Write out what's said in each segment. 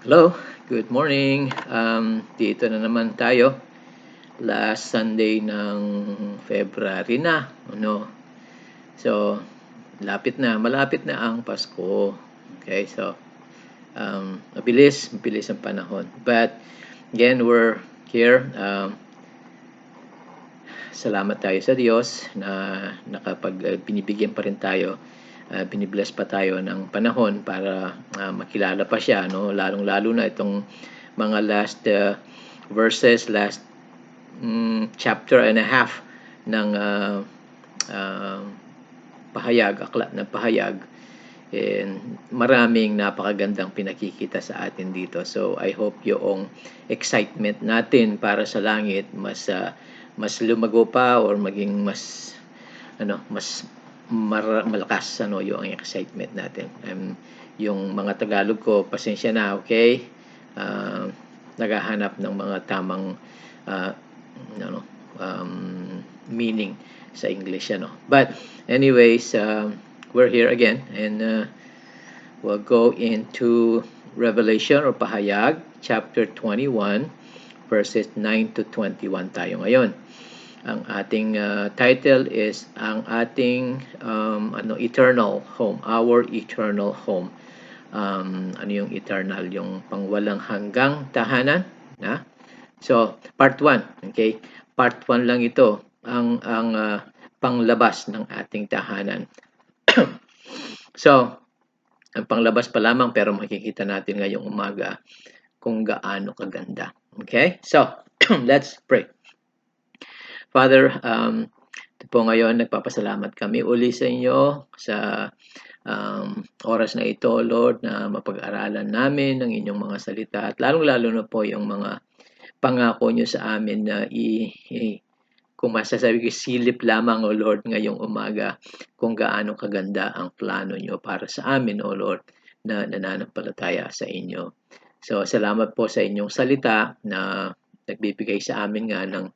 Hello, good morning. Dito na naman tayo. Last Sunday ng February na, ano. So, malapit na ang Pasko. Okay, so mabilis ang panahon. But again, we're here. Salamat tayo sa Diyos na binibigyan pa rin tayo, binibless pa tayo ng panahon para makilala pa siya, no? Lalong-lalo na itong mga last verses, last chapter and a half ng aklat ng pahayag. And maraming napakagandang pinakikita sa atin dito. So I hope yung excitement natin para sa langit mas lumago pa or maging mas malakas yung excitement natin. Yung mga Tagalog ko, pasensya na, okay? Naghahanap ng mga tamang meaning sa English, But anyways, we're here again, and we'll go into Revelation or Pahayag, chapter 21, verses 9 to 21 tayo ngayon. Ang ating title is ang ating eternal home, our eternal home. Ano yung eternal? Yung pangwalang hanggang tahanan, na? So, part 1, okay? Part 1 lang ito, ang panglabas ng ating tahanan. So, ang panglabas pa lamang pero makikita natin ngayong umaga kung gaano kaganda. Okay? So, let's pray. Father, po ngayon nagpapasalamat kami uli sa inyo sa oras na ito, Lord, na mapag-aralan namin ng inyong mga salita at lalong-lalo na po yung mga pangako nyo sa amin na kung masasabi ko, silip lamang, O Lord, ngayong umaga kung gaano kaganda ang plano nyo para sa amin, O Lord, na nananampalataya sa inyo. So, salamat po sa inyong salita na nagbibigay sa amin nga ng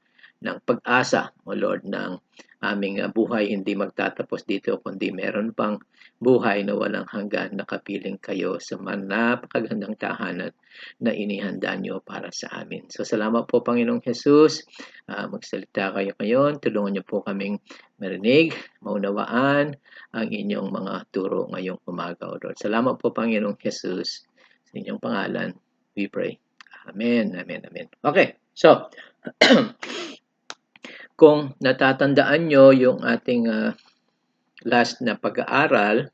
pag-asa, O Lord, ng aming buhay hindi magtatapos dito, kundi meron pang buhay na walang hanggan, nakapiling kayo sa napakagandang tahanan na inihanda nyo para sa amin. So, salamat po, Panginoong Jesus. Magsalita kayo ngayon. Tulungan niyo po kaming marinig, maunawaan ang inyong mga turo ngayong umaga, O Lord. Salamat po, Panginoong Jesus. Sa inyong pangalan, we pray. Amen, amen, amen. Okay, so, kung natatandaan nyo yung ating last na pag-aaral,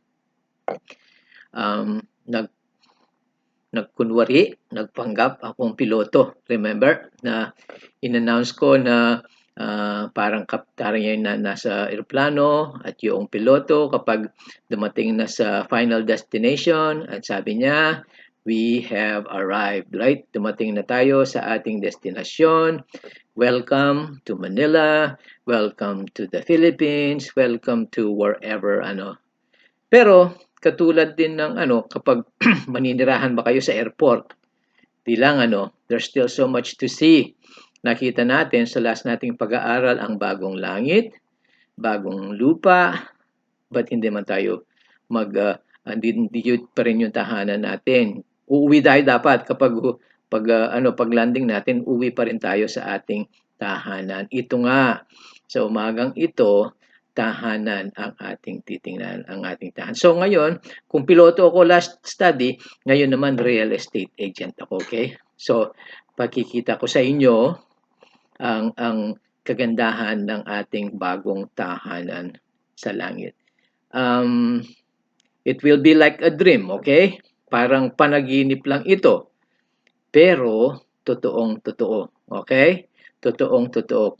nagpanggap akong piloto. Remember na in-announce ko na parang kaptarin na nasa eroplano at yung piloto kapag dumating na sa final destination at sabi niya, we have arrived, right? Dumating na tayo sa ating destinasyon. Welcome to Manila. Welcome to the Philippines. Welcome to wherever, Pero, katulad din ng kapag maninirahan ba kayo sa airport, di lang there's still so much to see. Nakita natin sa last nating pag-aaral ang bagong langit, bagong lupa, but hindi man tayo hindi pa rin yung tahanan natin. Uuwi tayo dapat pag landing natin, uwi pa rin tayo sa ating tahanan. Ito nga, sa umagang ito, tahanan ang ating titingnan, ang ating tahanan. So ngayon, kung piloto ako last study, ngayon naman real estate agent ako, okay? So, pakikita ko sa inyo ang kagandahan ng ating bagong tahanan sa langit. It will be like a dream, okay? Parang panaginip lang ito. Pero, totoong-totoo. Okay? Totoong-totoo.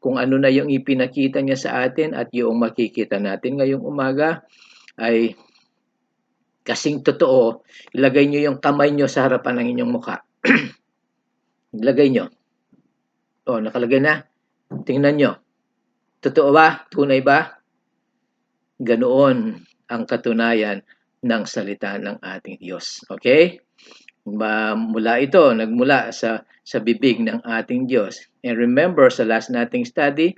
Kung ano na yung ipinakita niya sa atin at yung makikita natin ngayong umaga, ay kasing totoo. Ilagay nyo yung kamay nyo sa harapan ng inyong mukha. Ilagay nyo. O, nakalagay na. Tingnan nyo. Totoo ba? Tunay ba? Ganoon ang katunayan ng salita ng ating Diyos. Okay? Nagmula sa bibig ng ating Diyos. And remember, sa last nating study,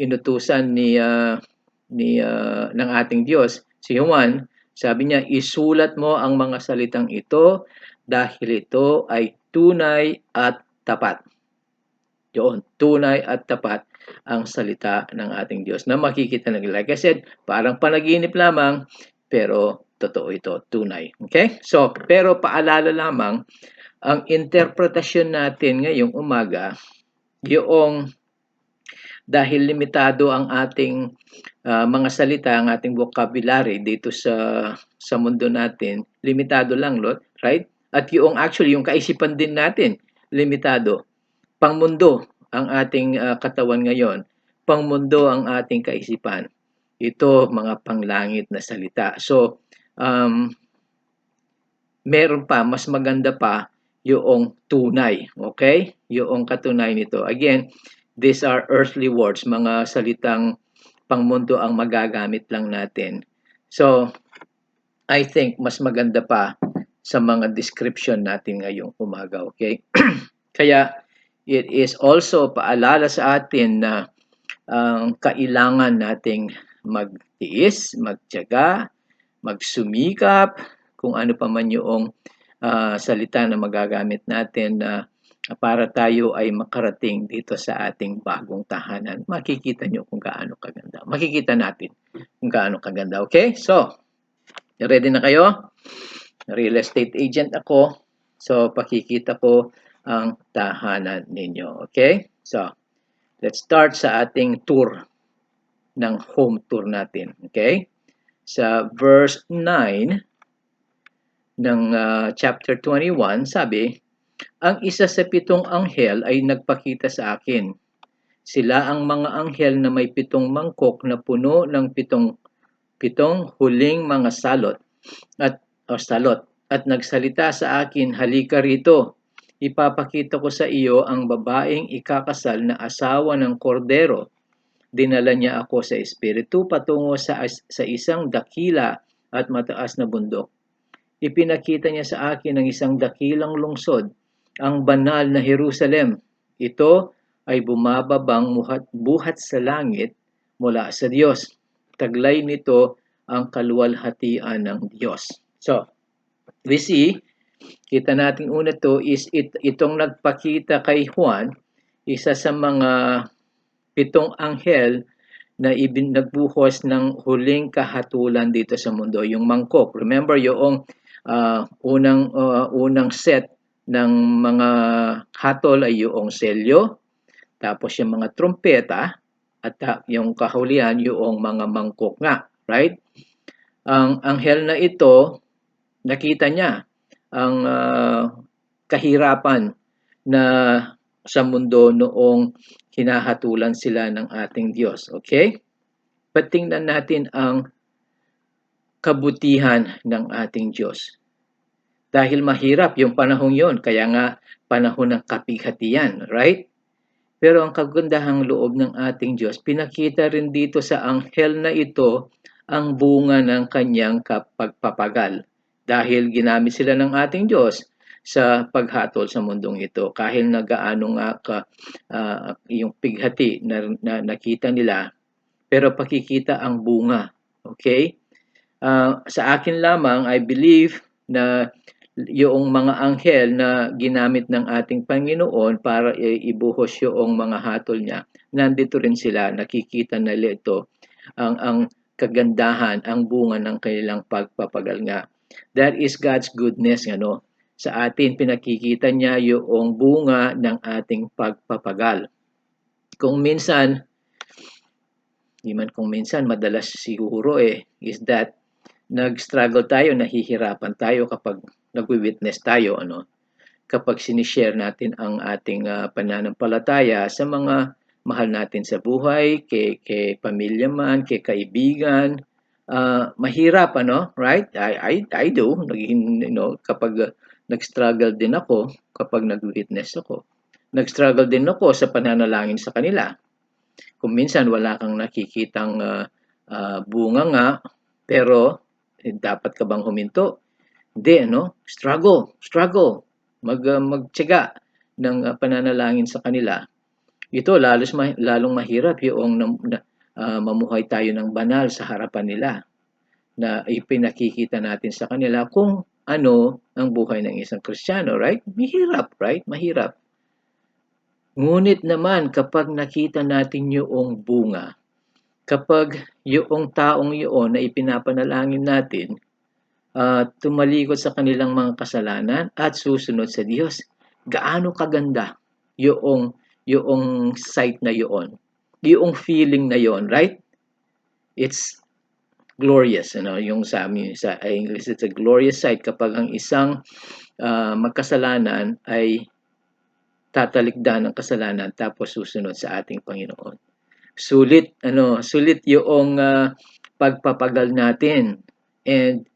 inutusan ng ating Diyos, si Juan, sabi niya, isulat mo ang mga salitang ito dahil ito ay tunay at tapat. Yun, tunay at tapat ang salita ng ating Diyos na makikita ng like I said, parang panaginip lamang, pero totoo ito, tunay. Okay? So, pero paalala lamang, ang interpretasyon natin ngayong umaga, yung dahil limitado ang ating mga salita, ang ating vocabulary dito sa mundo natin, limitado lang, right? At yung actually, yung kaisipan din natin, limitado. Pangmundo ang ating katawan ngayon. Pangmundo ang ating kaisipan. Ito, mga panglangit na salita. So, meron pa, mas maganda pa, yung tunay. Okay? Yung katunay nito. Again, these are earthly words, mga salitang pangmundo ang magagamit lang natin. So, I think mas maganda pa sa mga description natin ngayong umaga. Okay? Kaya, it is also paalala sa atin na kailangan nating magtiis, magtiyaga, magsumikap, kung ano pa man yung salita na magagamit natin na para tayo ay makarating dito sa ating bagong tahanan. Makikita nyo kung gaano kaganda. Makikita natin kung gaano kaganda. Okay? So, ready na kayo? Real estate agent ako. So, pakikita ko ang tahanan ninyo. Okay? So, let's start sa ating tour ng home tour natin. Okay? Sa verse 9 ng chapter 21, sabi, ang isa sa 7 anghel ay nagpakita sa akin. Sila ang mga anghel na may 7 mangkok na puno ng pitong huling mga salot at nagsalita sa akin, halika rito. Ipapakita ko sa iyo ang babaeng ikakasal na asawa ng kordero. Dinala niya ako sa espiritu patungo sa isang dakila at mataas na bundok. Ipinakita niya sa akin ang isang dakilang lungsod, ang banal na Jerusalem. Ito ay bumababang buhat sa langit mula sa Diyos. Taglay nito ang kaluwalhatian ng Diyos. So, we see, kita natin una to is itong nagpakita kay Juan, isa sa mga 7 anghel na nagbuhos ng huling kahatulan dito sa mundo, yung mangkok. Remember yung unang set ng mga hatol ay yung selyo, tapos yung mga trumpeta, at yung kahulihan yung mga mangkok nga, right? Ang anghel na ito, nakita niya ang kahirapan na sa mundo noong hinahatulan sila ng ating Diyos. Okay? Patingnan natin ang kabutihan ng ating Diyos. Dahil mahirap yung panahon yon, kaya nga panahon ng kapighatian, right? Pero ang kagandahang loob ng ating Diyos, pinakita rin dito sa anghel na ito ang bunga ng kanyang pagpapagal. Dahil ginamit sila ng ating Diyos sa paghatol sa mundong ito. Kahit na gaano nga yung pighati na nakita nila, pero pakikita ang bunga. Okay? Sa akin lamang, I believe na yung mga anghel na ginamit ng ating Panginoon para ibuhos yung mga hatol niya, nandito rin sila, nakikita nila ito, ang kagandahan, ang bunga ng kanilang pagpapagal nga. That is God's goodness, ano. Sa atin, pinakikita niya yung bunga ng ating pagpapagal. Kung minsan, madalas siguro is that nag-struggle tayo, nahihirapan tayo kapag nagwi-witness tayo, ano, kapag sinishare natin ang ating pananampalataya sa mga mahal natin sa buhay, kay pamilya man, kay kaibigan, mahirap, ano, right? I do, kapag nag-struggle din ako, kapag nag-witness ako. Nag-struggle din ako sa pananalangin sa kanila. Kung minsan wala kang nakikitang bunga nga, pero dapat ka bang huminto? Hindi, no? Struggle. Magtiyaga ng pananalangin sa kanila. Ito, lalong mahirap yung mamuhay tayo ng banal sa harapan nila na ipinakikita natin sa kanila kung ang buhay ng isang Kristiyano, right? Mahirap, right? Mahirap. Ngunit naman kapag nakita natin yung bunga, kapag yung taong yun na ipinapanalangin natin, tumalikod sa kanilang mga kasalanan at susunod sa Diyos, gaano kaganda yung sight na yun, yung feeling na yun, right? It's glorious, yung sa amin sa English, it's a glorious sight kapag ang isang magkasalanan ay tatalikdan ng kasalanan tapos susunod sa ating Panginoon. Sulit yung pagpapagal natin. And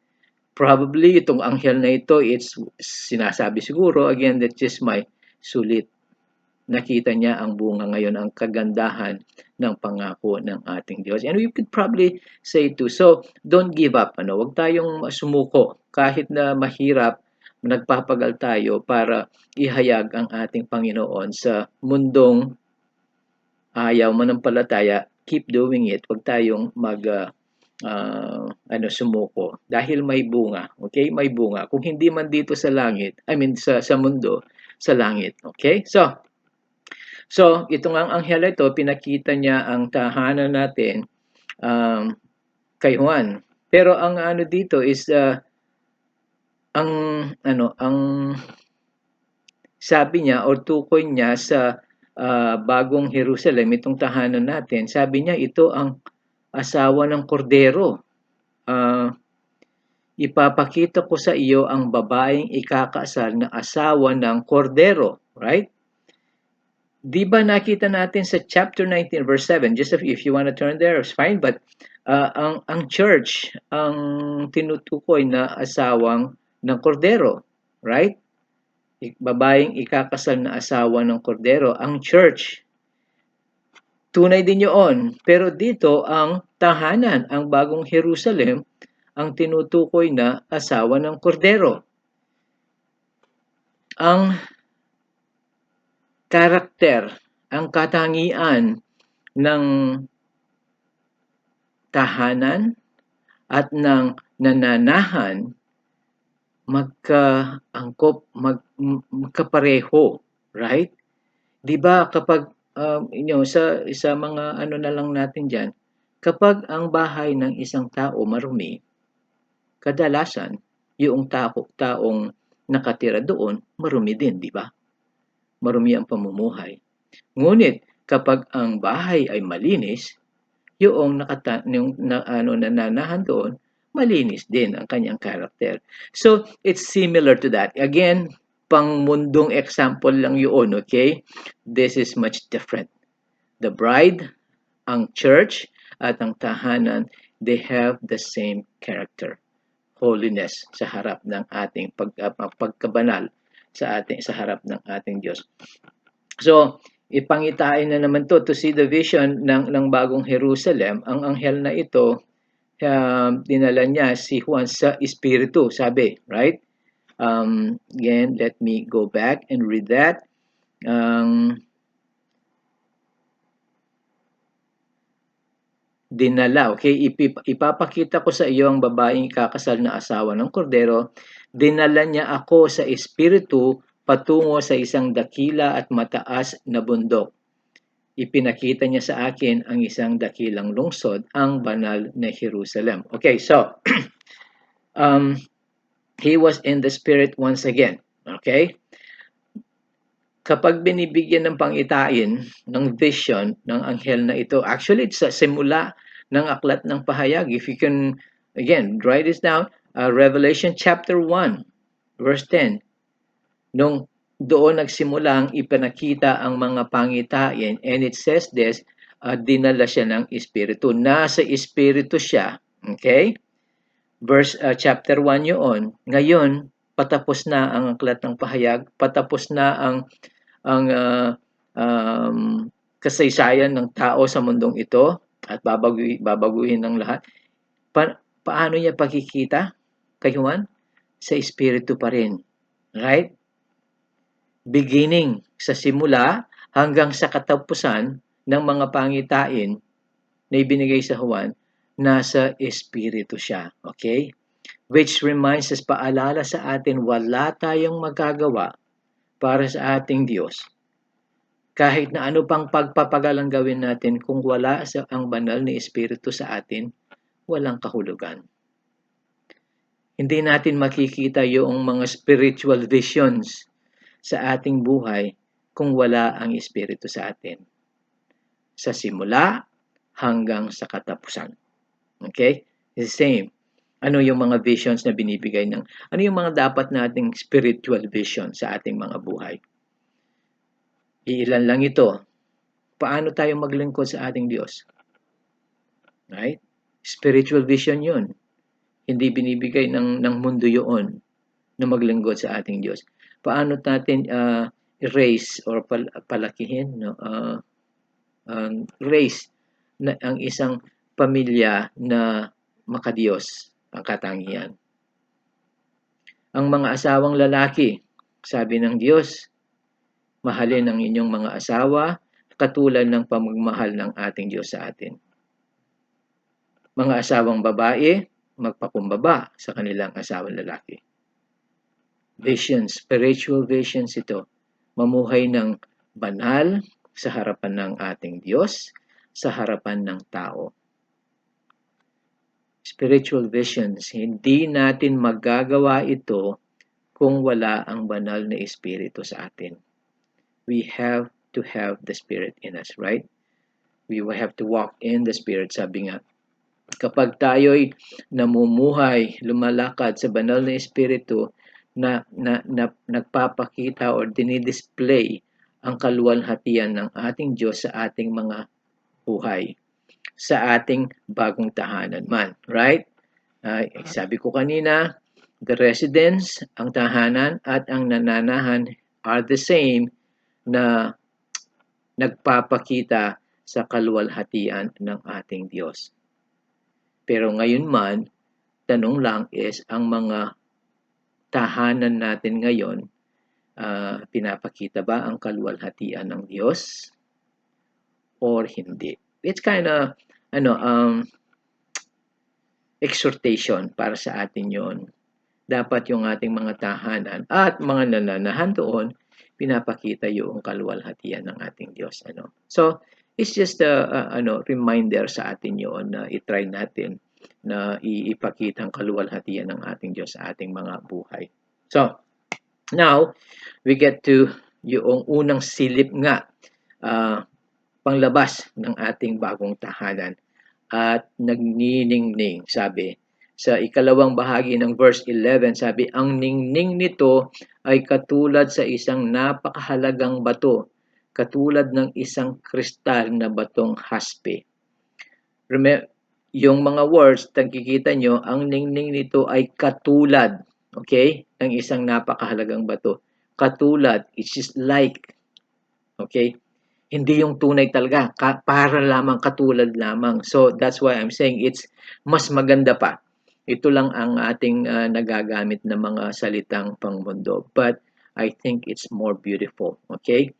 probably itong anghel na ito, it's sinasabi siguro, again, that's just my sulit. Nakita niya ang bunga ngayon, ang kagandahan ng pangako ng ating Diyos. And we could probably say too, so don't give up. Huwag tayong sumuko kahit na mahirap, nagpapagal tayo para ihayag ang ating Panginoon sa mundong ayaw manampalataya. Keep doing it. Huwag tayong sumuko dahil may bunga. Okay? May bunga. Kung hindi man dito sa langit, sa mundo, sa langit. Okay? So ito nga ang anghel ito, pinakita niya ang tahanan natin kay Juan. Pero ang dito is ang sabi niya o tukoy niya sa bagong Jerusalem, itong tahanan natin, sabi niya ito ang asawa ng kordero. Ipapakita ko sa iyo ang babaeng ikakasal na asawa ng kordero, right? Di ba nakita natin sa chapter 19 verse 7, just if you want to turn there, it's fine, but ang church ang tinutukoy na asawang ng kordero, right? Babaeng ikakasal na asawa ng kordero, ang church. Tunay din yun. Pero dito, ang tahanan, ang bagong Jerusalem, ang tinutukoy na asawa ng kordero. Ang karakter, ang katangian ng tahanan at ng nananahan magkaangkop, magkapareho, right? 'Di ba kapag sa mga na lang natin diyan, kapag ang bahay ng isang tao marumi, kadalasan yung taong nakatira doon marumi din, 'di ba? Marumi ang pamumuhay. Ngunit kapag ang bahay ay malinis, yung nananahan doon malinis din ang kanyang karakter. So, it's similar to that. Again, pangmundong example lang yun, okay? This is much different. The bride, ang church, at ang tahanan, they have the same character. Holiness sa harap ng ating pagkabanal sa harap ng ating Diyos. So, ipangitain na naman to see the vision ng bagong Jerusalem. Ang anghel na ito, dinala niya si Juan sa Espiritu, sabi, right? Again, let me go back and read that. Dinala, okay? Ipapakita ko sa iyo ang babaeng kakasal na asawa ng kordero. Dinala niya ako sa Espiritu patungo sa isang dakila at mataas na bundok. Ipinakita niya sa akin ang isang dakilang lungsod, ang banal na Jerusalem. Okay, so he was in the Spirit once again. Okay? Kapag binibigyan ng pangitain ng vision ng anghel na ito, actually it's sa simula ng aklat ng pahayag. If you can, again, write this down, Revelation chapter 1, verse 10. Nung doon nagsimula ang ipinakita ang mga pangitain, and it says this, dinala siya ng Espiritu. Nasa Espiritu siya. Okay? Chapter 1 yun. Ngayon, patapos na ang aklat ng pahayag, patapos na ang kasaysayan ng tao sa mundong ito, at babaguhin ng lahat. Paano niya pakikita kay Juan? Sa Espiritu pa rin. Right? Beginning sa simula hanggang sa katapusan ng mga pangitain na ibinigay sa Juan, nasa Espiritu siya. Okay? which reminds us, paalala sa atin, wala tayong magagawa para sa ating Diyos. Kahit na ano pang pagpapagal ang gawin natin, kung wala ang banal na Espiritu sa atin, walang kahulugan. Hindi natin makikita yung mga spiritual visions sa ating buhay kung wala ang Espiritu sa atin. Sa simula hanggang sa katapusan. Okay? It's the same. Ano yung mga visions na binibigay ano yung mga dapat nating spiritual vision sa ating mga buhay? Iilan lang ito. Paano tayo maglingkod sa ating Diyos? Right? Spiritual vision yun. Hindi binibigay ng mundo yun na maglingkod sa ating Diyos. Paano natin raise or palakihin, no? Raise na ang isang pamilya na makadiyos ang katangian. Ang mga asawang lalaki, sabi ng Diyos, mahalin ang inyong mga asawa katulad ng pamagmahal ng ating Diyos sa atin. Mga asawang babae, magpakumbaba sa kanilang asawang lalaki. Visions, spiritual visions ito. Mamuhay ng banal sa harapan ng ating Diyos, sa harapan ng tao. Spiritual visions, hindi natin magagawa ito kung wala ang banal na Espiritu sa atin. We have to have the Spirit in us, right? We will have to walk in the Spirit. Sabi nga, kapag tayo'y namumuhay, lumalakad sa banal na Espiritu, na nagpapakita or dinidisplay ang kaluwalhatian ng ating Diyos sa ating mga buhay, sa ating bagong tahanan man, right? Sabi ko kanina, the residence, ang tahanan, at ang nananahan are the same, na nagpapakita sa kaluwalhatian ng ating Diyos. Pero ngayon man, tanong lang is, ang mga tahanan natin ngayon, pinapakita ba ang kaluwalhatian ng Diyos or hindi? It's kind of exhortation para sa atin yon. Dapat yung ating mga tahanan at mga nananahan doon, pinapakita yung kaluwalhatian ng ating Diyos. So, it's just a reminder sa atin yon na itry natin na ipakita ang kaluwalhatian ng ating Diyos sa ating mga buhay. So, now, we get to yung unang silip nga, panglabas ng ating bagong tahanan. At nagniningning, sabi. Sa ikalawang bahagi ng verse 11, sabi, ang ningning nito ay katulad sa isang napakahalagang bato, katulad ng isang kristal na batong haspe. Remember, yung mga words, nakikita nyo, ang ningning nito ay katulad, okay, ng isang napakahalagang bato. Katulad, it's just like, okay, hindi yung tunay talaga, para lamang, katulad lamang. So, that's why I'm saying it's mas maganda pa. Ito lang ang ating nagagamit na mga salitang pangmundo. But I think it's more beautiful. Okay?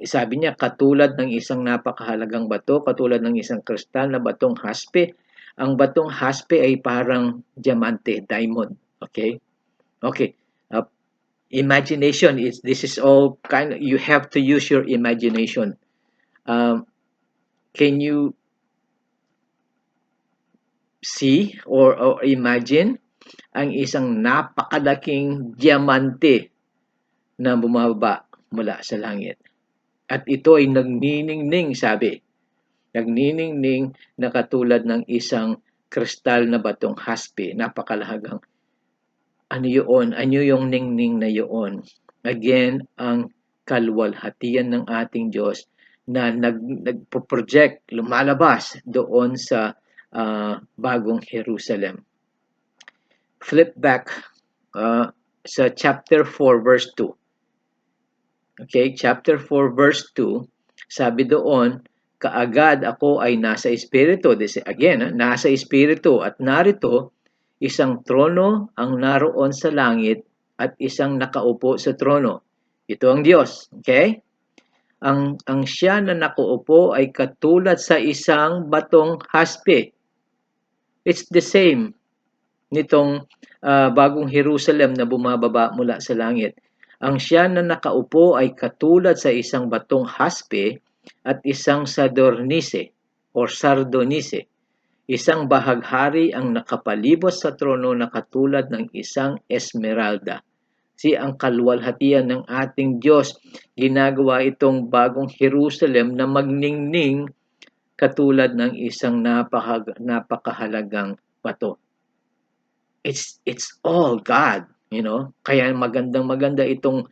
Sabi niya, katulad ng isang napakahalagang bato, katulad ng isang kristal na batong haspe. Ang batong haspe ay parang diamante, diamond. Okay? Okay. Imagination, this is all kind of, you have to use your imagination. Can you see or imagine ang isang napakalaking diamante na bumaba mula sa langit? At ito ay nagniningning, sabi. Nagniningning na katulad ng isang kristal na batong haspe. Napakalahagang. Ano yun? Ano yung ningning na yun? Again, ang kaluwalhatian ng ating Diyos na nagpo-project, lumalabas doon sa bagong Jerusalem. Flip back sa chapter 4 verse 2. Okay, chapter 4 verse 2, sabi doon, kaagad ako ay nasa espiritu. Again, nasa espiritu, at narito isang trono ang naroon sa langit at isang nakaupo sa trono. Ito ang Diyos. Okay? Ang siya na nakaupo ay katulad sa isang batong haspe. It's the same nitong bagong Jerusalem na bumababa mula sa langit. Ang siya na nakaupo ay katulad sa isang batong haspe at isang sardonise. Isang bahaghari ang nakapalibot sa trono na katulad ng isang esmeralda. Ang kaluwalhatian ng ating Diyos, ginagawa itong bagong Jerusalem na magningning katulad ng isang napakahalagang bato. It's all God, Kaya magandang-maganda itong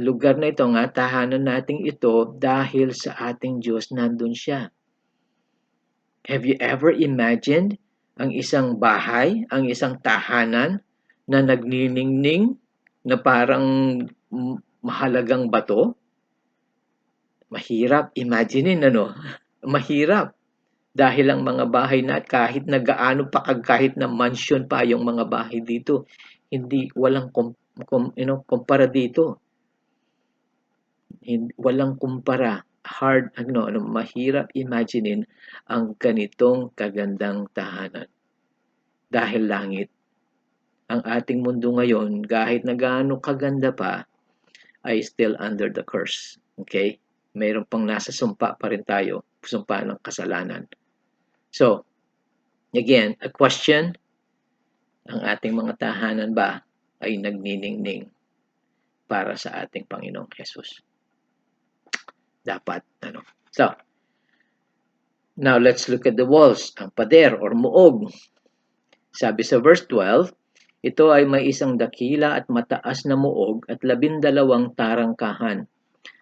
lugar na ito, tahanan nating ito dahil sa ating Diyos nandun siya. Have you ever imagined ang isang bahay, ang isang tahanan na nagniningning na parang mahalagang bato? Mahirap imaginein, Mahirap. Dahil ang mga bahay na kahit na gaano pa kahit na mansion pa yung mga bahay dito, walang kumpara dito. Walang kumpara. Mahirap imaginein ang ganitong kagandang tahanan. Dahil langit. Ang ating mundo ngayon, kahit na gaano kaganda pa, ay still under the curse. Okay? Mayroon pang nasa sumpa pa rin tayo, sumpa ng kasalanan. So, again, a question, ang ating mga tahanan ba ay nagniningning para sa ating Panginoong Jesus? Dapat, So, now let's look at the walls, ang pader or muog. Sabi sa verse 12, ito ay may isang dakila at mataas na muog at 12 tarangkahan.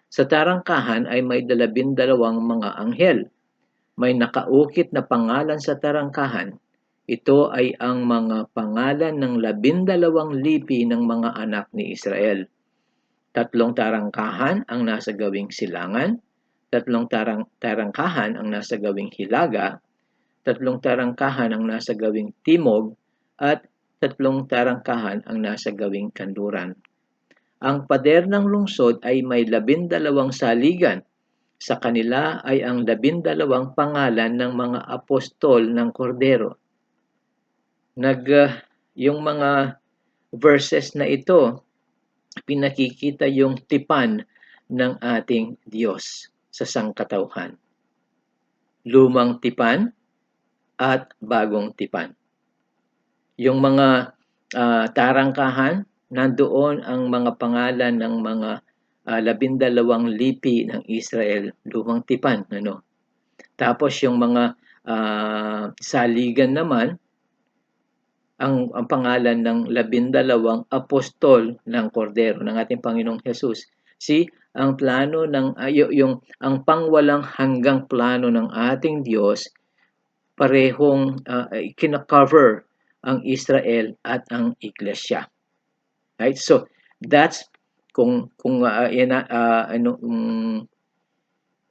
Sa tarangkahan ay may 12 mga anghel. May nakaukit na pangalan sa tarangkahan. Ito ay ang mga pangalan ng 12 lipi ng mga anak ni Israel. 3 tarangkahan ang nasa gawing silangan, 3 tarangkahan ang nasa gawing hilaga, 3 tarangkahan ang nasa gawing timog, at 3 tarangkahan ang nasa gawing kanluran. Ang pader ng lungsod ay may 12 saligan. Sa kanila ay ang 12 pangalan ng mga apostol ng Kordero. Yung mga verses na ito, pinakikita yung tipan ng ating Diyos sa sangkatauhan. Lumang tipan at bagong tipan. Yung mga tarangkahan, nandoon ang mga pangalan ng mga 12 lipi ng Israel, lumang tipan. Tapos yung mga saligan naman, ang pangalan ng 12 apostol ng Kordero ng ating Panginoong Jesus. Ang plano ng ang pangwalang hanggang plano ng ating Diyos, parehong kina-cover ang Israel at ang Iglesia. Right? So that's kung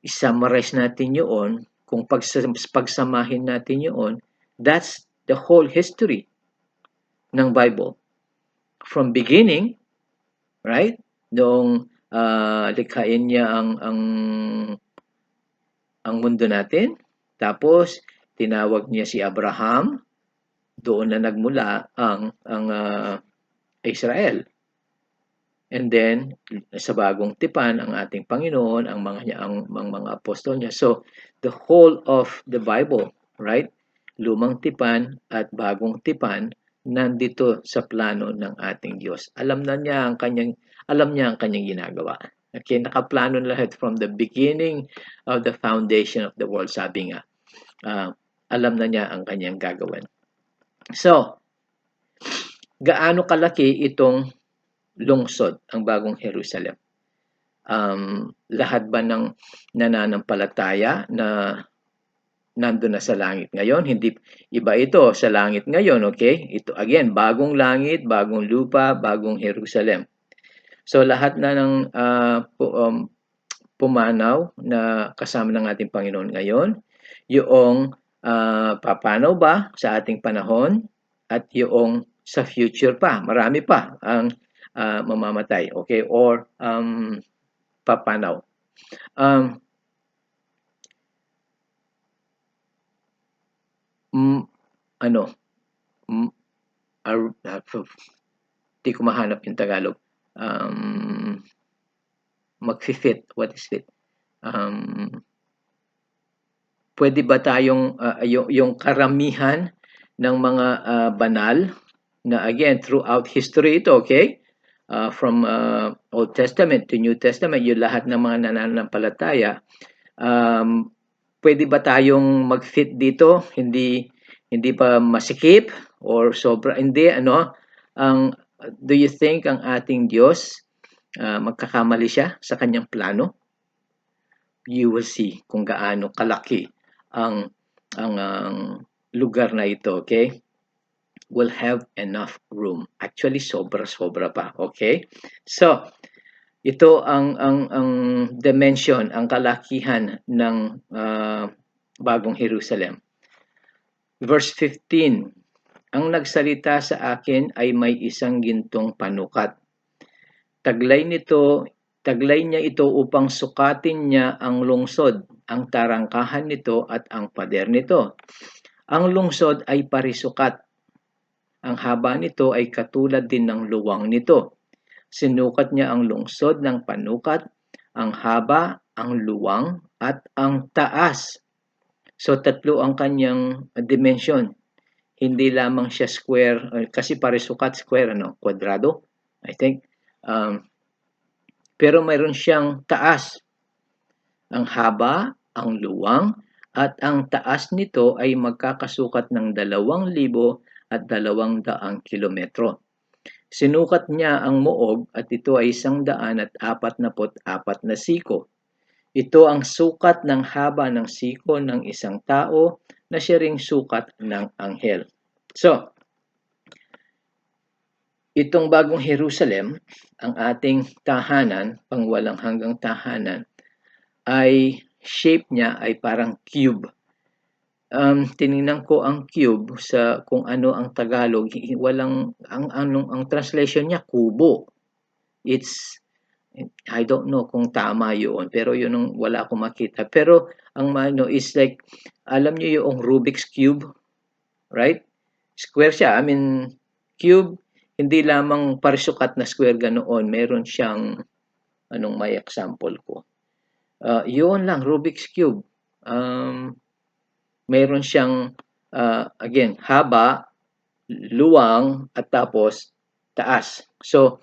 i-summarize natin 'yon, kung pagsamahin natin 'yon, that's the whole history ng Bible. From beginning, right? Noong likhain niya ang mundo natin, tapos tinawag niya si Abraham, doon na nagmula ang Israel. And then sa bagong tipan ang ating Panginoon, ang mga apostol niya. So the whole of the Bible, right? Lumang tipan at bagong tipan nandito sa plano ng ating Diyos. Alam niya ang kanyang ginagawa. Okay, nakaplano na lahat from the beginning of the foundation of the world, sabi nga. Alam na niya ang kanyang gagawin. So, gaano kalaki itong lungsod, ang bagong Jerusalem? Lahat ba ng nananampalataya na nandun na sa langit ngayon? Hindi, iba ito sa langit ngayon, okay? Ito again, bagong langit, bagong lupa, bagong Jerusalem. So lahat na ng pumanaw na kasama ng ating Panginoon ngayon, yung papanaw ba sa ating panahon at yung sa future pa, marami pa ang mamamatay, okay? Or papanaw. di ko mahanap yung Tagalog. Mag-fit. What is it? Pwede ba tayong yung karamihan ng mga banal na again throughout history ito, okay? From Old Testament to New Testament, yung lahat ng mga nananampalataya, pwede ba tayong mag-fit dito? Hindi ba masikip or sobra hindi ano? Do you think ang ating Diyos magkakamali siya sa kanyang plano? You will see kung gaano kalaki ang lugar na ito, okay? Will have enough room. Actually, sobra-sobra pa, okay? So, ito ang dimension, ang kalakihan ng Bagong Jerusalem. Verse 15, ang nagsalita sa akin ay may isang gintong panukat. Taglay niya ito upang sukatin niya ang lungsod, ang tarangkahan nito at ang pader nito. Ang lungsod ay parisukat. Ang haba nito ay katulad din ng luwang nito. Sinukat niya ang lungsod ng panukat, ang haba, ang luwang, at ang taas. So, tatlo ang kanyang dimension. Hindi lamang siya square, kasi parisukat square, kwadrado, I think. Pero mayroon siyang taas. Ang haba, ang luwang, at ang taas nito ay magkakasukat ng 2,200 kilometro. Sinukat niya ang muog at ito ay 144 na siko. Ito ang sukat ng haba ng siko ng isang tao na siya ring sukat ng anghel. So, itong Bagong Jerusalem, ang ating tahanan, pangwalang hanggang tahanan, ay shape niya ay parang cube. Tiningnan ko ang cube sa kung ano ang Tagalog, ang translation niya kubo. I don't know kung tama yun, pero yun ang wala akong makita. Pero ang is like, alam niyo yung Rubik's Cube, right? Square siya, cube, hindi lamang parisukat na square ganoon, meron siyang, may example ko. Yun lang, Rubik's Cube. Meron siyang, again, haba, luwang, at tapos taas. So,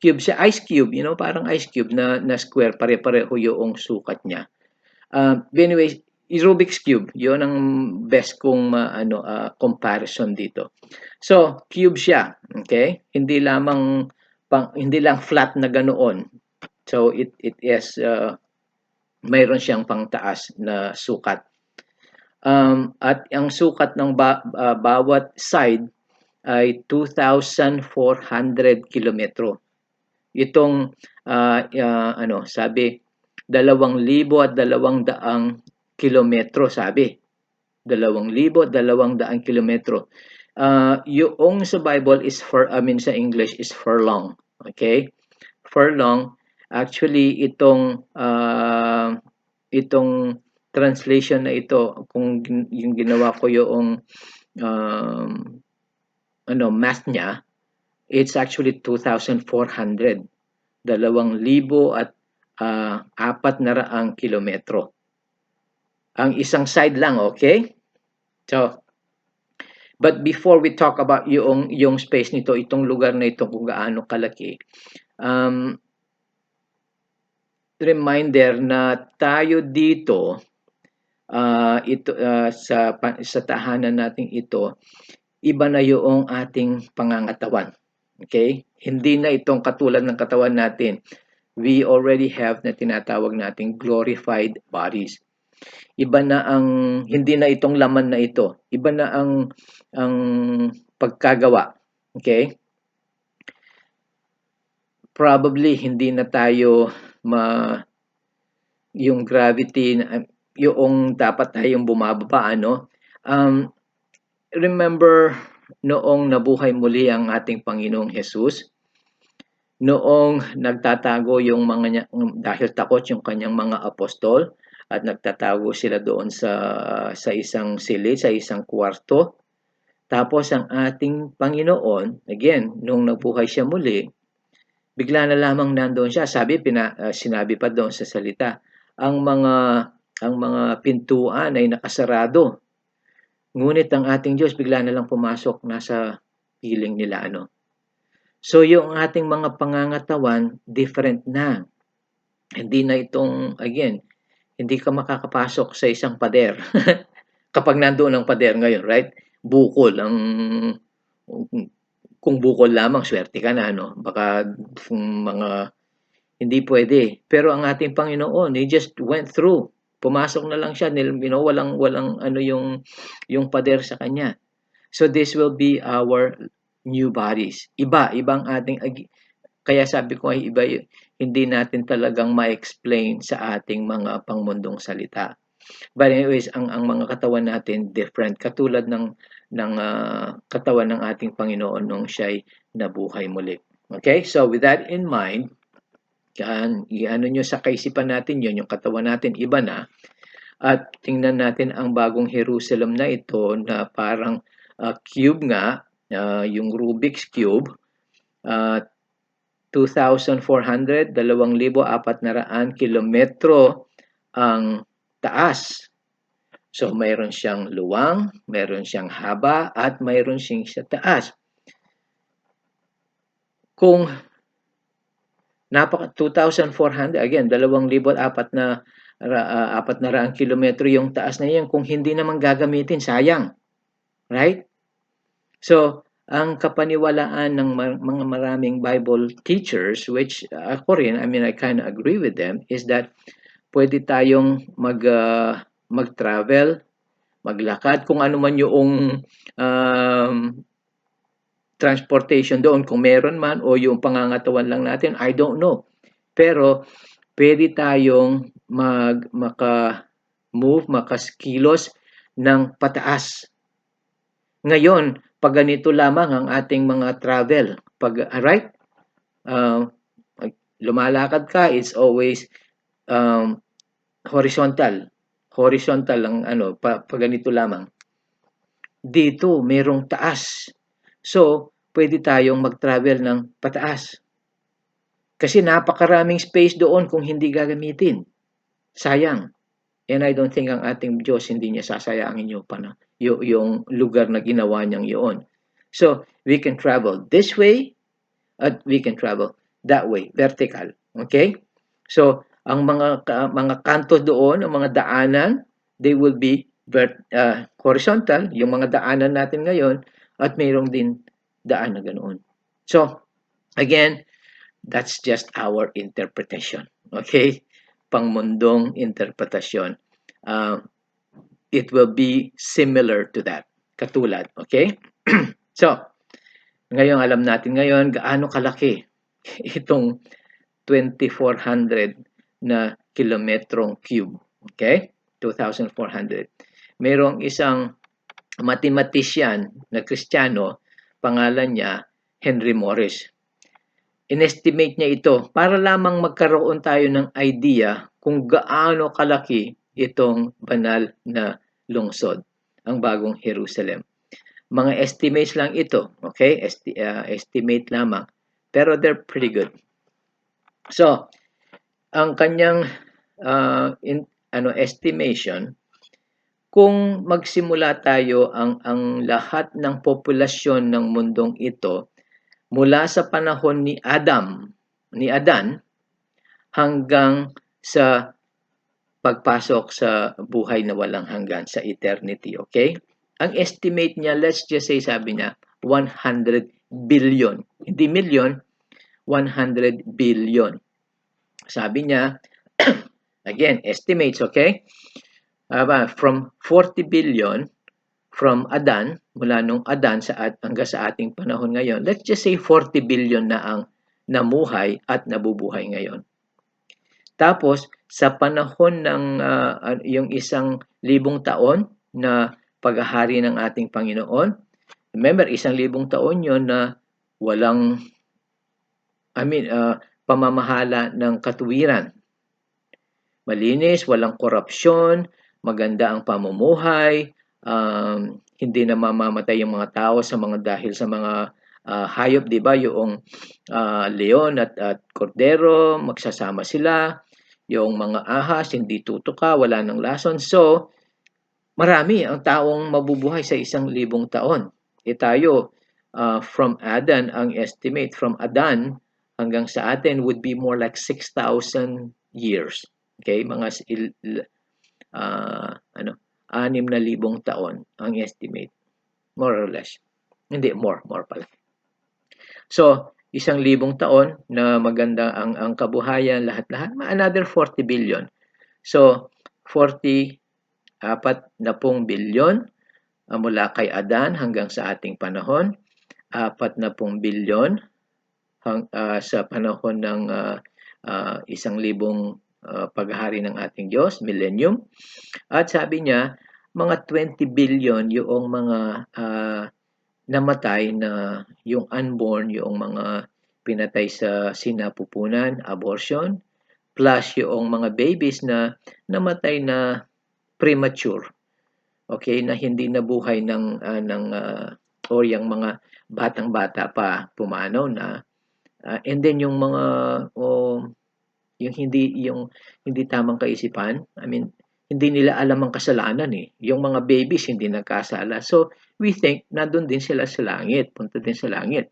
cube siya, ice cube, parang ice cube na square, pare-pareho yung sukat niya. Anyway, Rubik's Cube, yun ang best kong comparison dito. So, cube siya, okay? Hindi lang flat na ganoon. So, it is, mayroon siyang pangtaas na sukat. At ang sukat ng bawat side ay 2,400 kilometro. Itong, sabi, 2,200 kilometro, sabi. 2,200 kilometro. Yung sa Bible is sa English is furlong. Okay? Furlong, actually, itong translation na ito, kung yung ginawa ko yung math niya, it's actually 2,400. 2,400 kilometro. Ang isang side lang, okay? So, but before we talk about yung space nito, itong lugar na ito kung gaano kalaki, reminder na tayo dito, sa tahanan natin ito, iba na yung ating pangangatawan. Okay? Hindi na itong katulad ng katawan natin. We already have na tinatawag nating glorified bodies. Iba na hindi na itong laman na ito. Iba na ang pagkagawa. Okay? Probably hindi na tayo yung gravity, yung dapat tayong bumababa, remember noong nabuhay muli ang ating Panginoong Jesus, noong nagtatago yung dahil takot yung kanyang mga apostol, at nagtatago sila doon sa isang silid, sa isang kwarto. Tapos ang ating Panginoon, again, nung nabuhay siya muli, bigla na lamang nandoon siya. Sinabi pa doon sa salita, ang mga pintuan ay nakasarado. Ngunit ang ating Diyos bigla na lang pumasok, nasa piling nila, ano. So yung ating mga pangangatawan, different na. Hindi na itong, again, hindi ka makakapasok sa isang pader. Kapag nandoon ang pader ngayon, right? Bukol ang, kung bukol lamang, swerte ka na, no? Baka mga, hindi pwede. Pero ang ating Panginoon, He just went through. Pumasok na lang siya, walang ano yung pader sa kanya. So this will be our new bodies. Ibang ating, kaya sabi ko ay iba, hindi natin talagang ma-explain sa ating mga pangmundong salita. But anyways, ang mga katawan natin different, katulad ng katawan ng ating Panginoon nung siya'y nabuhay muli. Okay? So with that in mind, iano nyo sa kaisipan natin yun, yung katawan natin iba na, at tingnan natin ang bagong Jerusalem na ito na parang cube nga, yung Rubik's Cube, 2,400, 2,400 kilometro ang taas. So, mayroon siyang luwang, mayroon siyang haba, at mayroon siyang sa taas. Kung 2,400, again, 2,400 kilometro yung taas na yan, kung hindi naman gagamitin, sayang. Right? So, ang kapaniwalaan ng mga maraming Bible teachers, which ako rin, I kind of agree with them, is that pwede tayong mag-travel, maglakad, kung ano man yung transportation doon, kung meron man, o yung pangangatawan lang natin, I don't know. Pero, pwede tayong maka-move, makaskilos ng pataas. Ngayon, pag ganito lamang ang ating mga travel, right? Lumalakad ka, it's always horizontal. Horizontal ang pag ganito lamang. Dito, merong taas. So, pwede tayong mag-travel ng pataas. Kasi napakaraming space doon kung hindi gagamitin. Sayang. And I don't think ang ating Diyos hindi niya sasayangin yung lugar na ginawa niyang yun. So, we can travel this way at we can travel that way, vertical. Okay? So, ang mga kanto doon, ang mga daanan, they will be horizontal, yung mga daanan natin ngayon, at mayroong din daan na ganoon. So, again, that's just our interpretation. Okay? Pangmundong interpretasyon. It will be similar to that. Katulad. Okay? So, ngayon alam natin ngayon gaano kalaki itong 2,400 na kilometrong cube. Okay? 2,400. Mayroong isang mathematician na Kristiyano, pangalan niya Henry Morris. Inestimate niya ito para lamang magkaroon tayo ng idea kung gaano kalaki itong banal na lungsod, ang bagong Jerusalem. Mga estimates lang ito, okay? Estimate lamang. Pero they're pretty good. So, ang kanyang estimation, kung magsimula tayo ang lahat ng populasyon ng mundong ito mula sa panahon ni Adan hanggang sa pagpasok sa buhay na walang hanggan, sa eternity, okay? Ang estimate niya, let's just say, sabi niya, 100 billion. Hindi million, 100 billion. Sabi niya, again, estimates, okay? From 40 billion, from Adan, mula nung Adan hanggang sa ating panahon ngayon, let's just say 40 billion na ang namuhay at nabubuhay ngayon. Tapos, sa panahon ng yung 1,000 taon na paghahari ng ating Panginoon, remember, 1,000 taon yon na walang, pamamahala ng katuwiran. Malinis, walang korupsyon, maganda ang pamumuhay, hindi na mamamatay yung mga tao dahil sa mga hayop, 'di ba? Yung leon at kordero, magsasama sila. Yung mga ahas, hindi tutuka, wala ng lason. So, marami ang taong mabubuhay sa 1,000 taon. Tayo, from Adan, ang estimate from Adan hanggang sa atin would be more like 6,000 years. Okay, mga ano, 6,000 taon ang estimate, more or less. Hindi, more pala. So, 1,000 taon na maganda ang kabuhayan, lahat-lahat, another 40 billion. So, 40 bilyon mula kay Adan hanggang sa ating panahon, 40 bilyon sa panahon ng 1,000 paghahari ng ating Diyos, millennium. At sabi niya, mga 20 billion yung mga namatay na yung unborn, yung mga pinatay sa sinapupunan, abortion, plus yung mga babies na namatay na premature. Okay, na hindi nabuhay o yung mga batang-bata pa pumanaw na. And then yung mga yung hindi tamang kaisipan, I mean, hindi nila alam ang kasalanan eh. Yung mga babies hindi nagkasala. So, we think nandun din sila sa langit, punta din sa langit.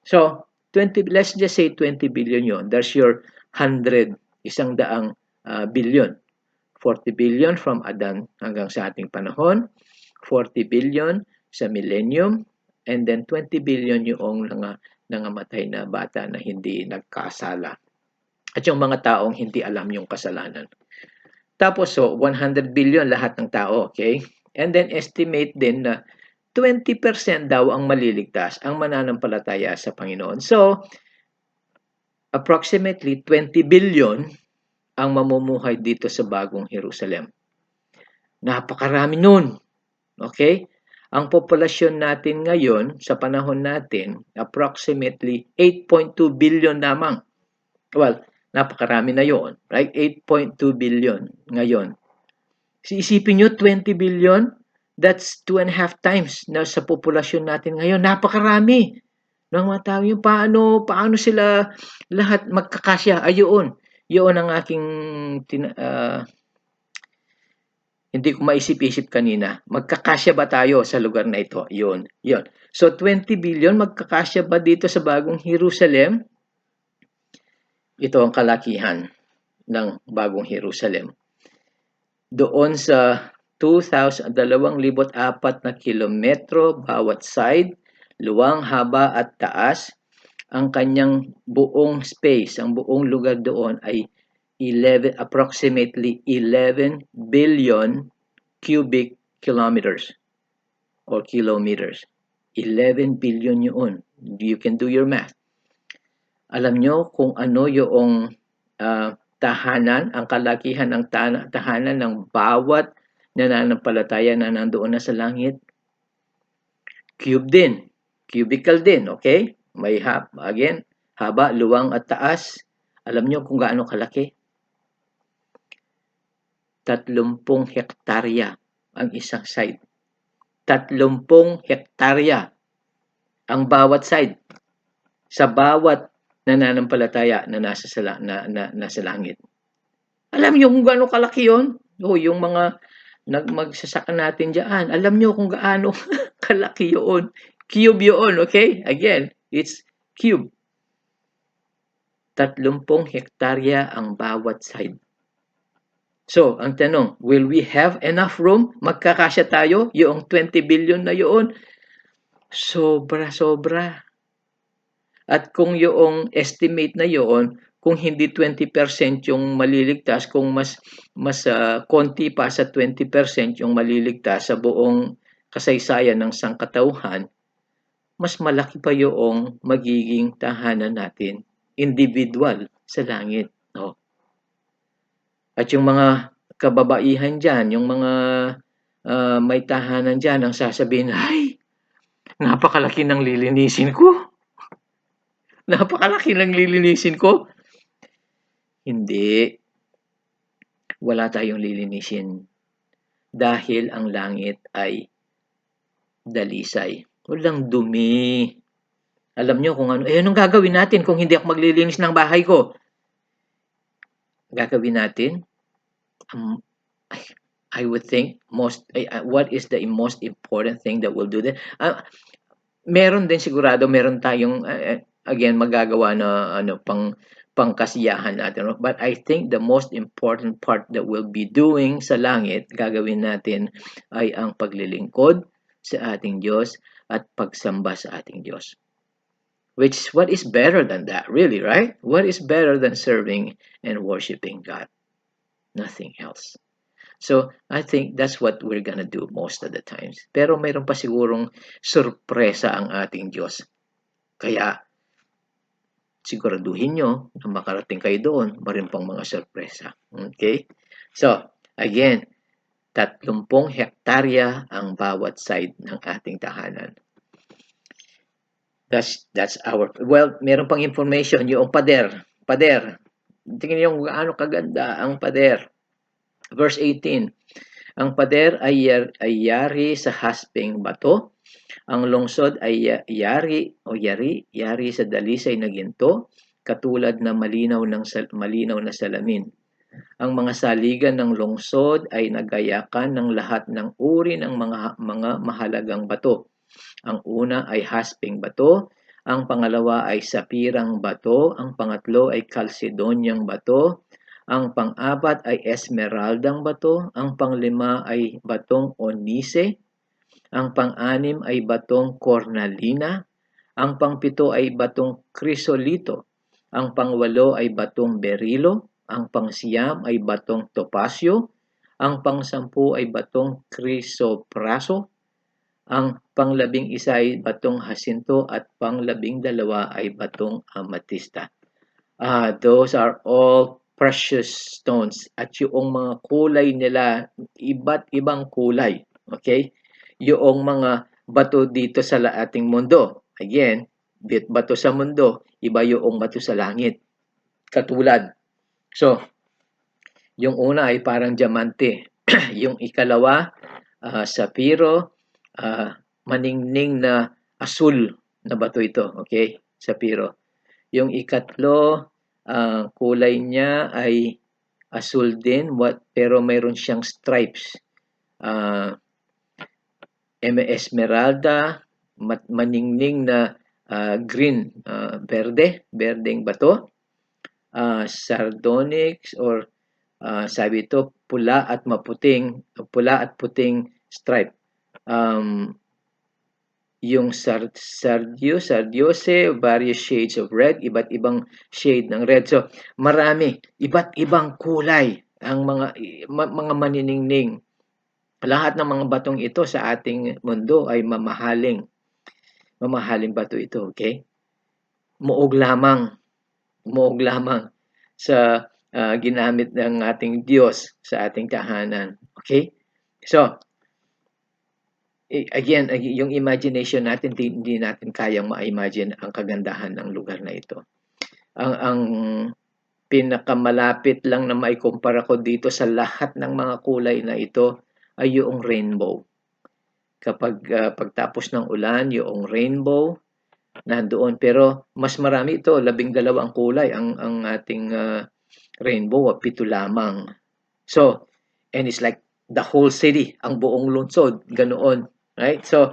So, let's just say 20 billion yon. There's your 100, 100 billion. 40 billion from Adan hanggang sa ating panahon, 40 billion sa millennium, and then 20 billion yung nangamatay na bata na hindi nagkasala. At yung mga taong hindi alam yung kasalanan. Tapos, so, 100 billion lahat ng tao, okay? And then, estimate din na 20% daw ang maliligtas, ang mananampalataya sa Panginoon. So, approximately 20 billion ang mamumuhay dito sa bagong Jerusalem. Napakarami nun. Okay? Ang populasyon natin ngayon, sa panahon natin, approximately 8.2 billion lamang. Well, napakarami na yon, right? 8.2 billion ngayon. Isipin nyo, 20 billion, that's 2.5 times na sa populasyon natin ngayon. Napakarami ng mga tao. Yung paano sila lahat magkakasya? Ayun. Yun ang aking hindi ko maisip-isip kanina. Magkakasya ba tayo sa lugar na ito? Yun. So, 20 billion, magkakasya ba dito sa bagong Jerusalem? Ito ang kalakihan ng bagong Jerusalem. Doon sa 2,400 na kilometro bawat side, luwang, haba at taas, ang kanyang buong space, ang buong lugar doon ay approximately 11 billion cubic kilometers or kilometers. 11 billion yun. You can do your math. Alam nyo kung ano yung tahanan, ang kalakihan ng tahanan ng bawat nananampalataya na nandoon na sa langit? Cube din. Cubical din, okay? May haba, luwang at taas. Alam nyo kung gaano kalaki? 30 hektarya ang isang side. 30 hektarya ang bawat side sa bawat nananampalataya na nasa langit. Alam niyo kung gaano kalaki 'yon? Yung mga magsasaka natin diyan, alam niyo kung gaano kalaki 'yon. Cube 'yon, okay? Again, it's cube. 30 hektarya ang bawat side. So, ang tanong, will we have enough room? Magkakasya tayo? Yung 20 billion na yun? Sobra-sobra. At kung yung estimate na yun, kung hindi 20% yung maliligtas, kung mas konti pa sa 20% yung maliligtas sa buong kasaysayan ng sangkatauhan, mas malaki pa yung magiging tahanan natin, individual sa langit. No? At yung mga kababaihan dyan, yung mga may tahanan dyan, ang sasabihin, ay, napakalaki ng lilinisin ko. Napakalaki ng lilinisin ko. Hindi. Wala tayong lilinisin. Dahil ang langit ay dalisay. Walang dumi. Alam nyo kung ano, anong gagawin natin kung hindi ako maglilinis ng bahay ko? Gagawin natin, I would think, what is the most important thing that we'll do then? Meron din sigurado, meron tayong, again, magagawa na pangkasiyahan natin. But I think the most important part that we'll be doing sa langit, gagawin natin, ay ang paglilingkod sa ating Diyos at pagsamba sa ating Diyos. What is better than that, really, right? What is better than serving and worshiping God? Nothing else. So, I think that's what we're gonna do most of the times. Pero mayroon pa sigurong sorpresa ang ating Diyos. Kaya, siguraduhin nyo na makarating kayo doon, mayroon pang mga sorpresa. Okay? So, again, 30 hektarya ang bawat side ng ating tahanan. That's our, well, meron pang information, yung pader. Tingnan niyo kung gaano kaganda ang pader. Verse 18, ang pader ay yari sa haspeng bato, ang lungsod ay yari sa dalisay na ginto, katulad na malinaw na salamin. Ang mga saligan ng lungsod ay nagayakan ng lahat ng uri ng mga mahalagang bato. Ang una ay haspeng bato, ang pangalawa ay sapirang bato, ang pangatlo ay kalsedonyang bato, ang pang-apat ay esmeraldang bato, ang panglima ay batong onise, ang pang-anim ay batong cornalina, ang pang-pito ay batong krisolito, ang pang-walo ay batong berilo, ang pang-siyam ay batong topasyo, ang pang-sampu ay batong krisopraso, ang pang-11 ay batong hasinto at pang-12 ay batong amatista. Those are all precious stones. At yung mga kulay nila, iba't ibang kulay. Okay? Yung mga bato dito sa ating mundo. Again, bato sa mundo, iba yung bato sa langit. Katulad. So, yung una ay parang diamante. Yung ikalawa, sapiro, maningning na asul na bato ito, okay? Sapiro. Yung ikatlo, kulay niya ay asul din, pero mayroon siyang stripes. Esmeralda, maningning na green, berdeng bato. Sardonyx or sabi ito, pula at puting stripe. Yung sardiose, various shades of red, iba't ibang shade ng red. So, marami, iba't ibang kulay ang mga maniningning. Lahat ng mga batong ito sa ating mundo ay mamahaling bato ito, okay? Muog lamang sa ginamit ng ating Diyos sa ating tahanan. Okay? So, again, yung imagination natin, hindi natin kayang ma-imagine ang kagandahan ng lugar na ito. Ang pinakamalapit lang na maikumpara ko dito sa lahat ng mga kulay na ito ay yung rainbow. Kapag pagtapos ng ulan, yung rainbow nandoon. Pero mas marami ito, 12 ang kulay. Ang ating rainbow, 7 lamang. So, and it's like the whole city, ang buong lungsod, ganoon. Right? So,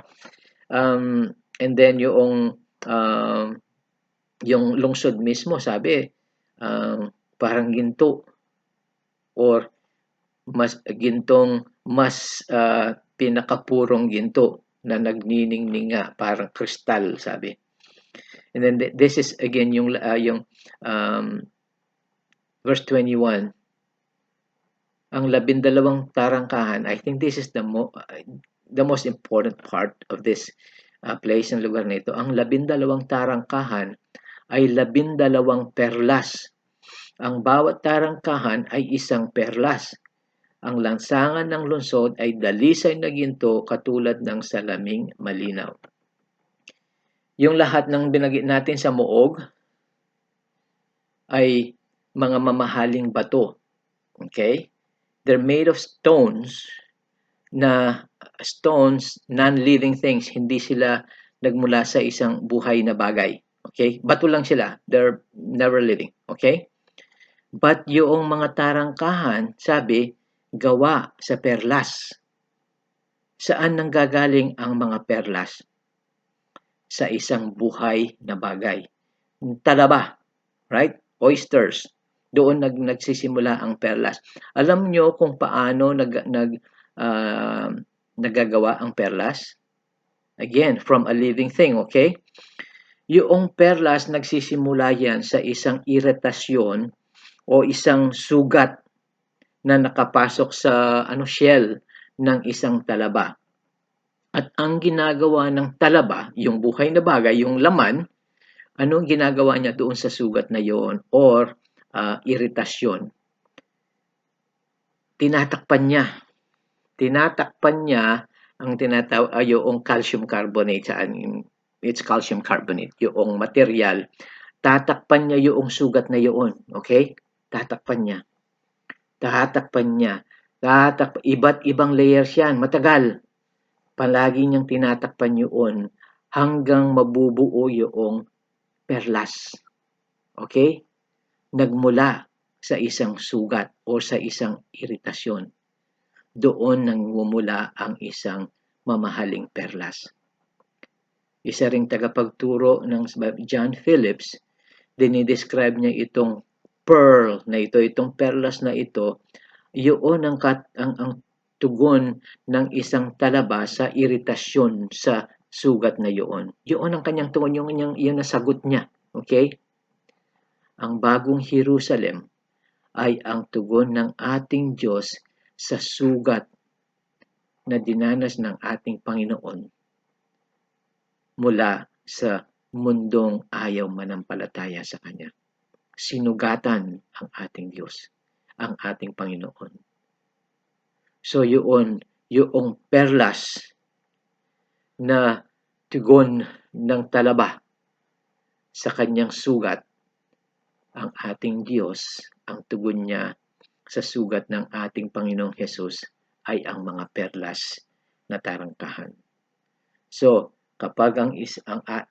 and then yung lungsod mismo, sabi, parang ginto or mas pinakapurong ginto na nagniningninga, parang kristal, sabi. And then this is again yung verse 21. Ang 12 tarangkahan, I think this is the most important part of this place ng lugar na ito. Ang 12 tarangkahan ay 12 perlas. Ang bawat tarangkahan ay isang perlas. Ang lansangan ng lungsod ay dalisay na ginto katulad ng salaming malinaw. Yung lahat ng binanggit natin sa Muog ay mga mamahaling bato. Okay? They're made of stones na stones, non-living things, hindi sila nagmula sa isang buhay na bagay. Okay? Bato lang sila. They're never living. Okay? But yung mga tarangkahan, sabi, gawa sa perlas. Saan nanggagaling ang mga perlas? Sa isang buhay na bagay. Talaba, right? Oysters. Doon nagsisimula ang perlas. Alam nyo kung paano nagagawa ang perlas? Again, from a living thing, okay? Yung perlas nagsisimula yan sa isang iritasyon o isang sugat na nakapasok sa shell ng isang talaba. At ang ginagawa ng talaba, yung buhay na bagay, yung laman, anong ginagawa niya doon sa sugat na yon or iritasyon? Tinatakpan niya. Tinatakpan niya ang yung calcium carbonate it's calcium carbonate, yung material. Tatakpan niya yung sugat na yun. Okay? Tatakpan niya. Tatakpan niya. Iba't ibang layers yan. Matagal. Palagi niyang tinatakpan yun hanggang mabubuo yung perlas. Okay? Nagmula sa isang sugat o sa isang iritasyon. Doon nangmumula ang isang mamahaling perlas. Isa ring tagapagturo ng John Phillips, dinidescribe niya itong pearl na ito, itong perlas na ito, yun ang tugon ng isang talaba sa iritasyon sa sugat na yun. Yun ang kanyang tugon, yun ang sagot niya. Okay? Ang bagong Jerusalem ay ang tugon ng ating Diyos sa sugat na dinanas ng ating Panginoon mula sa mundong ayaw manampalataya sa Kanya. Sinugatan ang ating Diyos, ang ating Panginoon. So yung perlas na tugon ng talaba sa kanyang sugat, ang ating Diyos, ang tugon niya sa sugat ng ating Panginoong Hesus ay ang mga perlas na tarangkahan. So, kapag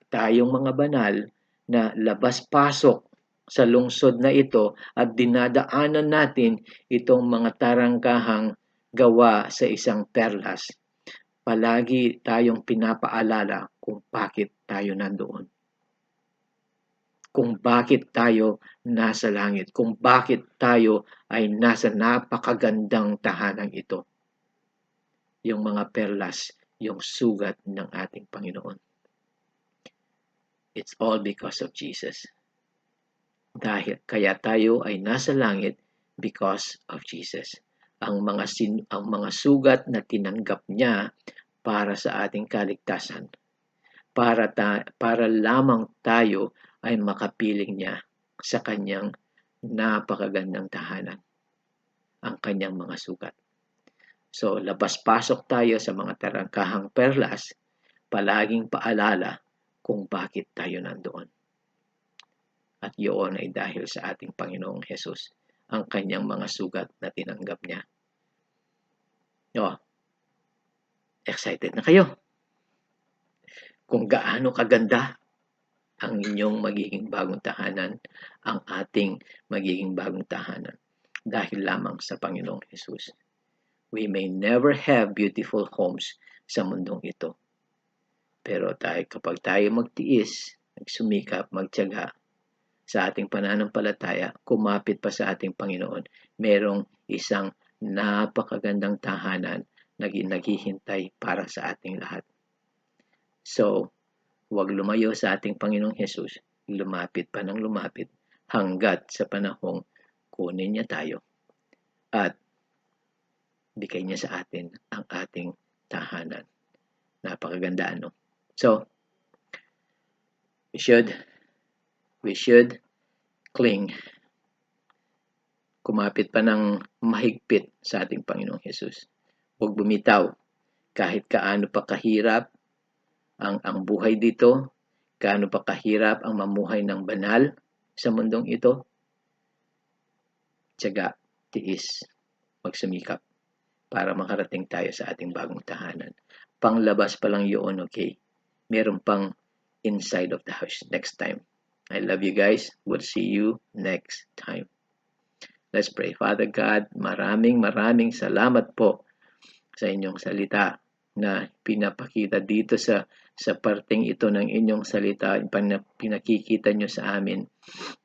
tayong mga banal na labas-pasok sa lungsod na ito at dinadaanan natin itong mga tarangkahang gawa sa isang perlas, palagi tayong pinapaalala kung bakit tayo nandoon. Kung bakit tayo nasa langit, kung bakit tayo ay nasa napakagandang tahanang ito. Yung mga perlas, yung sugat ng ating Panginoon. It's all because of Jesus. Kaya tayo ay nasa langit because of Jesus. Ang mga sugat na tinanggap niya para sa ating kaligtasan, para lamang tayo ay makapiling niya sa kanyang napakagandang tahanan, ang kanyang mga sugat. So, labas-pasok tayo sa mga tarangkahang perlas, palaging paalala kung bakit tayo nandoon. At yun ay dahil sa ating Panginoong Hesus, ang kanyang mga sugat na tinanggap niya. Excited na kayo? Kung gaano kaganda ang inyong magiging bagong tahanan, ang ating magiging bagong tahanan, dahil lamang sa Panginoong Hesus. We may never have beautiful homes sa mundong ito. Pero kapag tayo magtiis, magsumikap, magtiyaga sa ating pananampalataya, kumapit pa sa ating Panginoon, merong isang napakagandang tahanan na naghihintay para sa ating lahat. So, huwag lumayo sa ating Panginoong Hesus, lumapit pa ng lumapit hanggat sa panahong kunin niya tayo at bigay niya sa atin ang ating tahanan. Napakaganda, no? So, we should cling. Kumapit pa ng mahigpit sa ating Panginoong Hesus. Huwag bumitaw kahit kaano pa kahirap ang buhay dito, kaano pa kahirap ang mamuhay ng banal sa mundong ito. Tiyaga, tiis, magsumikap. para makarating tayo sa ating bagong tahanan. Panglabas pa lang yun, okay? Meron pang inside of the house next time. I love you guys. We'll see you next time. Let's pray. Father God, maraming salamat po sa inyong salita na pinapakita dito sa parteng ito ng inyong salita, pinakikita nyo sa amin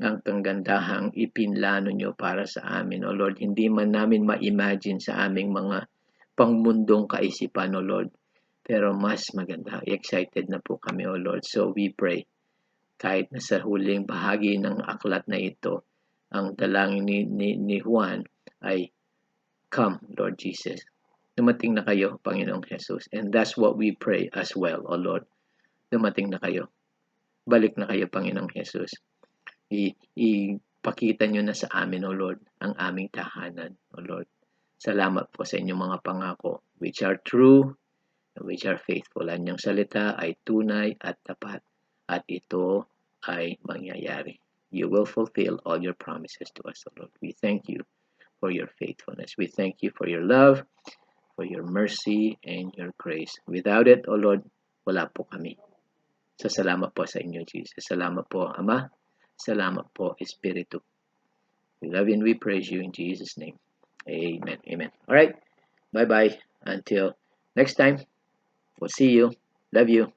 ang kagandahang ipinlano nyo para sa amin, O Lord. Hindi man namin ma-imagine sa aming mga pangmundong kaisipan, O Lord. Pero mas maganda. Excited na po kami, O Lord. So we pray, kahit na sa huling bahagi ng aklat na ito, ang dalangin ni Juan ay, "Come, Lord Jesus." Dumating na kayo, Panginoong Jesus. And that's what we pray as well, O Lord. Dumating na kayo. Balik na kayo, Panginoong Jesus. Ipakita nyo na sa amin, O Lord, ang aming tahanan, O Lord. Salamat po sa inyong mga pangako, which are true, which are faithful. Ang inyong salita ay tunay at tapat, at ito ay mangyayari. You will fulfill all your promises to us, O Lord. We thank you for your faithfulness. We thank you for your love, for your mercy, and your grace. Without it, O Lord, wala po kami. So, salamat po sa inyo, Jesus. Salamat po, Ama. Salamat po, Espiritu. We love you and we praise you in Jesus' name. Amen. Amen. All right. Bye-bye. Until next time. We'll see you. Love you.